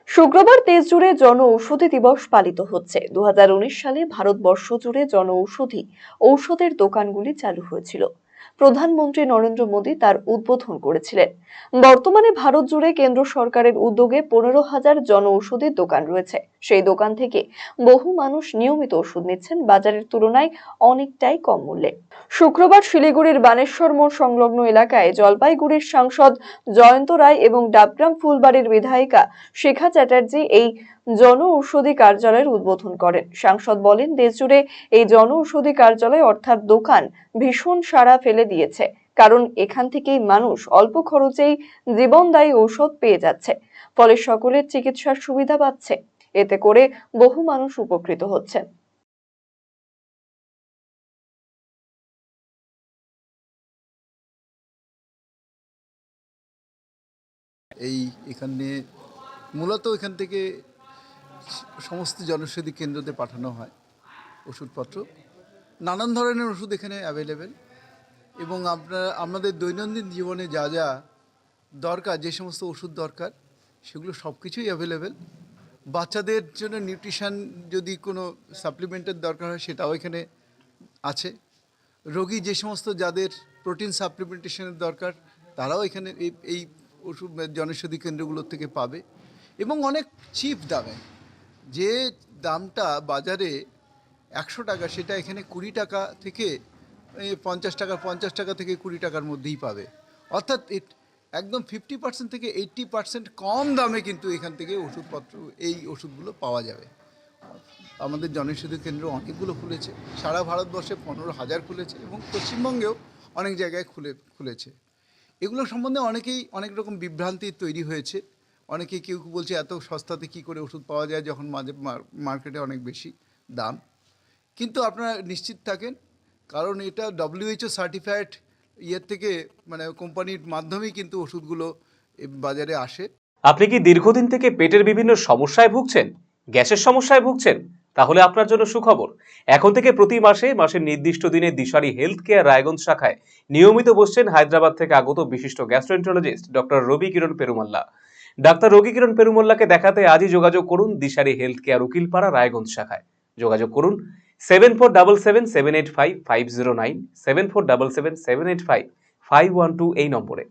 শুক্রবার দেশ জুড়ে জন ঔষধি দিবস পালিত হচ্ছে। 2019 সালে ভারতবর্ষ জুড়ে জন ঔষধের দোকানগুলি চালু হয়েছিল। প্রধানমন্ত্রী নরেন্দ্র মোদী তার উদ্বোধন করেছিলেন। বর্তমানে ভারত জুড়ে কেন্দ্র সরকারের উদ্যোগে 15,000 জন ঔষধির দোকান রয়েছে। সেই দোকান থেকে বহু মানুষ নিয়মিত ওষুধ নিচ্ছেন বাজারের তুলনায় অনেকটাই কম মূল্যে। শুক্রবার শিলিগুড়ির বানেশ্বর মোড় সংলগ্ন এলাকায় জলপাইগুড়ির সাংসদ জয়ন্ত রায় এবং ডাবগ্রাম ফুলবাড়ির বিধায়িকা শিখা চ্যাটার্জি এই জন ঔষধি কার্যালয়ের উদ্বোধন করেন। সাংসদ বলেন, দেশজুড়ে এই জন ঔষধি কার্যালয় অর্থাৎ দোকান ভীষণ সাড়া ফেলে দিয়েছে, কারণ এখান থেকেই মানুষ অল্প খরচেই জীবনদায়ী ঔষধ পেয়ে যাচ্ছে। ফলে সকলের চিকিৎসার সুবিধা পাচ্ছে। এতে করে বহু মানুষ উপকৃত হচ্ছেন। এখানে মূলত এখান থেকে সমস্ত জনৌষধি কেন্দ্রতে পাঠানো হয় ওষুধপত্র। নানান ধরনের ওষুধ এখানে অ্যাভেলেবেল এবং আমাদের দৈনন্দিন জীবনে যা যা দরকার, যে সমস্ত ওষুধ দরকার সেগুলো সব কিছুই অ্যাভেলেবেল। বাচ্চাদের জন্য নিউট্রিশন যদি কোনো সাপ্লিমেন্টের দরকার হয় সেটাও এখানে আছে। রোগী যে সমস্ত যাদের প্রোটিন সাপ্লিমেন্টেশনের দরকার তারাও এখানে এই ওষুধ জনৌষধি কেন্দ্রগুলোর থেকে পাবে এবং অনেক চিপ দামে। যে দামটা বাজারে 100 টাকা সেটা এখানে 20 টাকা থেকে 50 টাকা থেকে 20 টাকার মধ্যেই পাবে। অর্থাৎ একদম 50% থেকে 80% কম দামে কিন্তু এখান থেকে এই ওষুধগুলো পাওয়া যাবে। আমাদের জনৌষধি কেন্দ্র অনেকগুলো খুলেছে, সারা ভারতবর্ষে 15,000 খুলেছে এবং পশ্চিমবঙ্গেও অনেক জায়গায় খুলেছে। এগুলো সম্বন্ধে অনেক রকম বিভ্রান্তি তৈরি হয়েছে। কেউ বলছে এত সস্তাতে কি করে ওষুধ পাওয়া যায় যখন মার্কেটে অনেক বেশি দাম। কিন্তু আপনারা নিশ্চিত থাকেন, কারণ এটা WHO সার্টিফাইড থেকে কোম্পানির মাধ্যমেই কিন্তু ওষুধগুলো বাজারে আসে। আপনি কি দীর্ঘদিন থেকে পেটের বিভিন্ন সমস্যায় ভুগছেন, গ্যাসের সমস্যায় ভুগছেন? তাহলে আপনার জন্য সুখবর। এখন থেকে প্রতি মাসের নির্দিষ্ট দিনে দিশারি হেলথ কেয়ার রায়গঞ্জ শাখায় নিয়মিত বসছেন হায়দ্রাবাদ থেকে আগত বিশিষ্ট গ্যাস্ট্রোএন্টারোলজিস্ট ডক্টর রবি কিরণ পেরুমাল্লা। ডাক্তার রবি কিরণ পেরুমাল্লাকে দেখাতে আজই যোগাযোগ করুন দিশারি হেলথ কেয়ার উকিলপাড়া রায়গঞ্জ শাখায়। যোগাযোগ করুন 7477785509, 7477785512 এই নম্বরে।